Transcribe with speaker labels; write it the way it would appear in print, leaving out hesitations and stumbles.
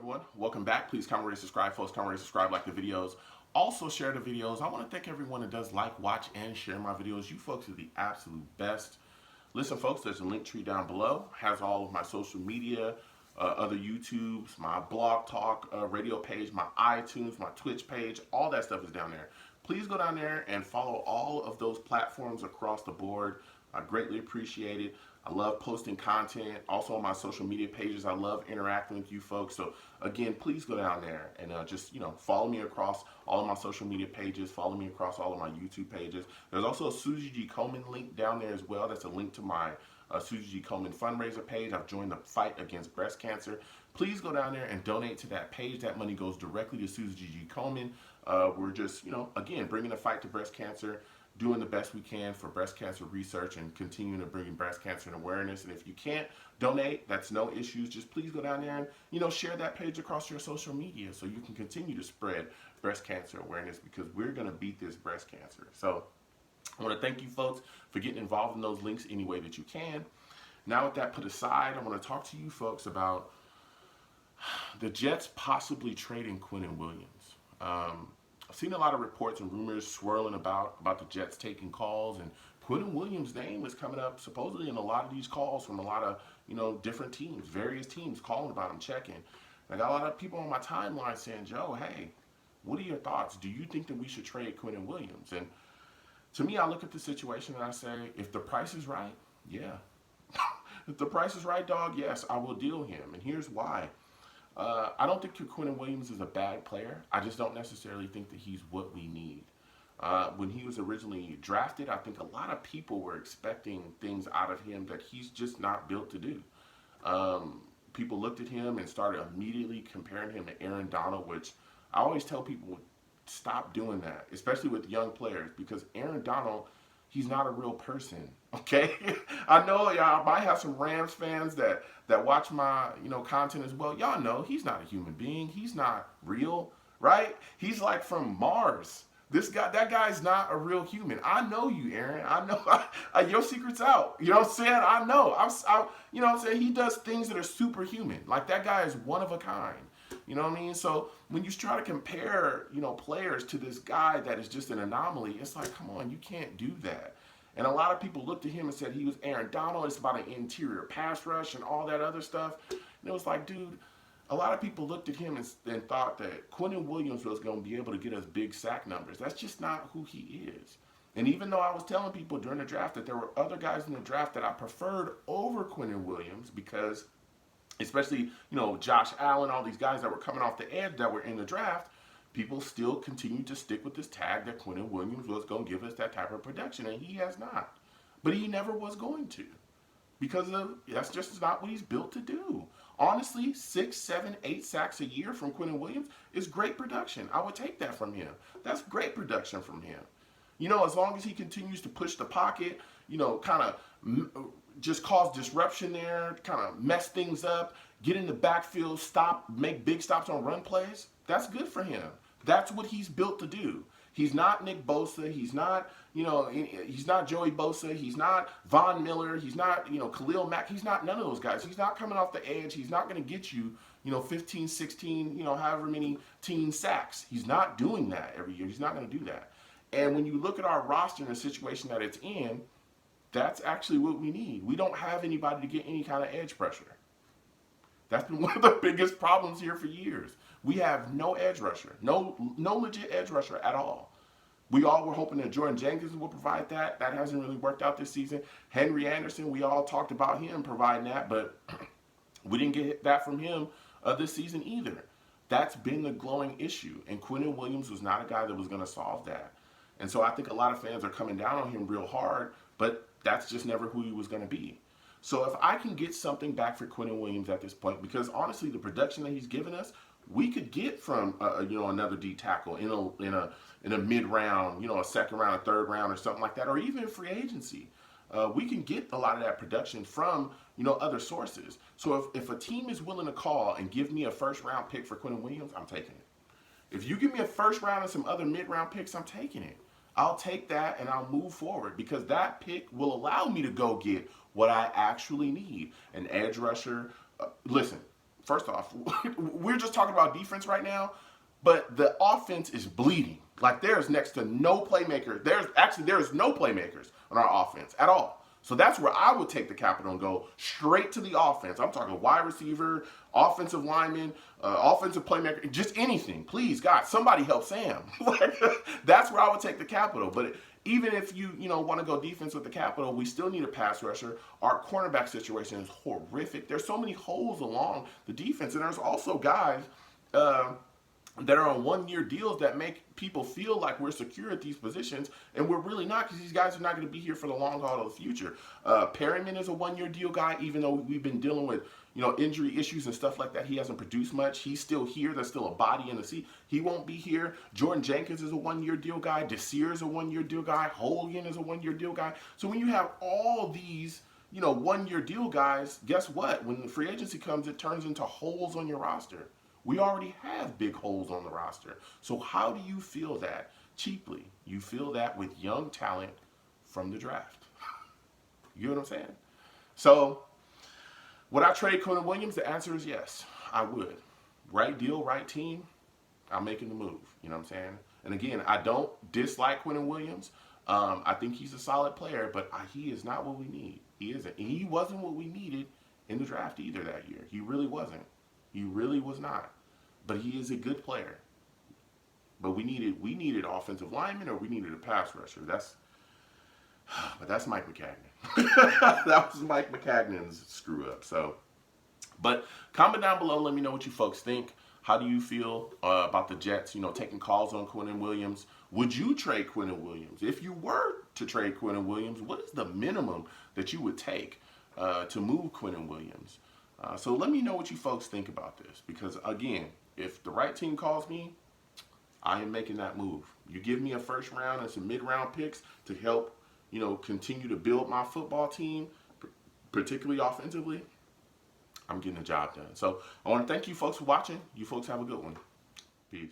Speaker 1: everyone. Welcome back. Please comment, rate, subscribe. Folks, comment, rate, subscribe, like the videos. Also share the videos. I want to thank everyone that does like, watch, and share my videos. You folks are the absolute best. Listen, folks, there's a link tree down below. Has all of my social media, other YouTubes, my blog talk, radio page, my iTunes, my Twitch page. All that stuff is down there. Please go down there and follow all of those platforms across the board. I greatly appreciate it. I love posting content. Also on my social media pages, I love interacting with you folks. So again, please go down there and just follow me across all of my social media pages. Follow me across all of my YouTube pages. There's also a Susie G. Komen link down there as well. That's a link to my Susie G. Komen fundraiser page. I've joined the fight against breast cancer. Please go down there and donate to that page. That money goes directly to Susie G. Komen. We're just, again, bringing the fight to breast cancer, doing the best we can for breast cancer research and continuing to bring breast cancer and awareness. And if you can't donate, that's no issues. Just please go down there and, share that page across your social media so you can continue to spread breast cancer awareness, because we're going to beat this breast cancer. So I want to thank you folks for getting involved in those links any way that you can. Now with that put aside, I want to talk to you folks about the Jets possibly trading Quinnen Williams. I've seen a lot of reports and rumors swirling about the Jets taking calls, and Quinnen Williams' name is coming up supposedly in a lot of these calls from a lot of different teams, various teams calling about him, checking. I got a lot of people on my timeline saying, Joe, hey, what are your thoughts? Do you think that we should trade Quinnen Williams? And to me, I look at the situation and I say, if the price is right, yeah. If the price is right, dog, yes, I will deal him. And here's why. I don't think Quinnen Williams is a bad player. I just don't necessarily think that he's what we need. When he was originally drafted, I think a lot of people were expecting things out of him that he's just not built to do. People looked at him and started immediately comparing him to Aaron Donald, which I always tell people, stop doing that, especially with young players, because Aaron Donald, he's not a real person, okay? I know y'all might have some Rams fans that watch my, content as well. Y'all know he's not a human being. He's not real, right? He's like from Mars. That guy's not a real human. I know you, Aaron. I know your secret's out. You know what I'm saying? I know. You know what I'm saying? He does things that are superhuman. Like, that guy is one of a kind. You know what I mean? So when you try to compare, players to this guy that is just an anomaly, it's like, come on, you can't do that. And a lot of people looked at him and said he was Aaron Donald. It's about an interior pass rush and all that other stuff. And it was like, dude, a lot of people looked at him and thought that Quinnen Williams was going to be able to get us big sack numbers. That's just not who he is. And even though I was telling people during the draft that there were other guys in the draft that I preferred over Quinnen Williams, because especially, Josh Allen, all these guys that were coming off the edge that were in the draft, people still continue to stick with this tag that Quinnen Williams was going to give us that type of production, and he has not. But he never was going to, because that's just not what he's built to do. Honestly, 6, 7, 8 sacks a year from Quinnen Williams is great production. I would take that from him. That's great production from him. As long as he continues to push the pocket, kind of just cause disruption there, kind of mess things up, get in the backfield, make big stops on run plays, that's good for him. That's what he's built to do. He's not Nick Bosa. He's not, he's not Joey Bosa. He's not Von Miller. He's not, Khalil Mack. He's not none of those guys. He's not coming off the edge. He's not going to get you, 15, 16, however many teen sacks. He's not doing that every year. He's not going to do that. And when you look at our roster and the situation that it's in, that's actually what we need. We don't have anybody to get any kind of edge pressure. That's been one of the biggest problems here for years. We have no edge rusher, no legit edge rusher at all. We all were hoping that Jordan Jenkins will provide that. That hasn't really worked out this season. Henry Anderson, we all talked about him providing that, but we didn't get that from him this season either. That's been the glowing issue, and Quinnen Williams was not a guy that was going to solve that. And so I think a lot of fans are coming down on him real hard, but that's just never who he was going to be. So if I can get something back for Quinnen Williams at this point, because honestly, the production that he's given us, we could get from another D tackle in a mid round, a second round, a third round, or something like that, or even free agency. We can get a lot of that production from other sources. So if a team is willing to call and give me a first round pick for Quinnen Williams, I'm taking it. If you give me a first round and some other mid round picks, I'm taking it. I'll take that and I'll move forward, because that pick will allow me to go get what I actually need. An edge rusher. Listen, first off, we're just talking about defense right now, but the offense is bleeding. Like there's next to no playmaker. There's no playmakers on our offense at all. So that's where I would take the capital and go straight to the offense. I'm talking wide receiver, offensive lineman, offensive playmaker, just anything. Please, God, somebody help Sam. Like, that's where I would take the capital. But even if you want to go defense with the capital, we still need a pass rusher. Our cornerback situation is horrific. There's so many holes along the defense, and there's also guys that are on one-year deals that make people feel like we're secure at these positions, and we're really not, because these guys are not going to be here for the long haul of the future. Perryman is a one-year deal guy, even though we've been dealing with injury issues and stuff like that. He hasn't produced much. He's still here. There's still a body in the seat. He won't be here. Jordan Jenkins is a one-year deal guy. Desir is a one-year deal guy. Hogan is a one-year deal guy. So when you have all these one-year deal guys, guess what? When the free agency comes, it turns into holes on your roster. We already have big holes on the roster. So how do you fill that cheaply? You fill that with young talent from the draft. You know what I'm saying? So would I trade Quinnen Williams? The answer is yes, I would. Right deal, right team, I'm making the move. You know what I'm saying? And again, I don't dislike Quinnen Williams. I think he's a solid player, but he is not what we need. He isn't. And he wasn't what we needed in the draft either that year. He really wasn't. He really was not. But he is a good player. But we needed offensive linemen, or we needed a pass rusher. But that's Mike McCagnon. That was Mike McCagnon's screw up. So, but comment down below. Let me know what you folks think. How do you feel about the Jets, taking calls on Quinnen Williams? Would you trade Quinnen Williams? If you were to trade Quinnen Williams, what is the minimum that you would take to move Quinnen Williams? So let me know what you folks think about this, because again, if the right team calls me, I am making that move. You give me a first round and some mid-round picks to help, continue to build my football team, particularly offensively, I'm getting the job done. So I want to thank you folks for watching. You folks have a good one. Peace.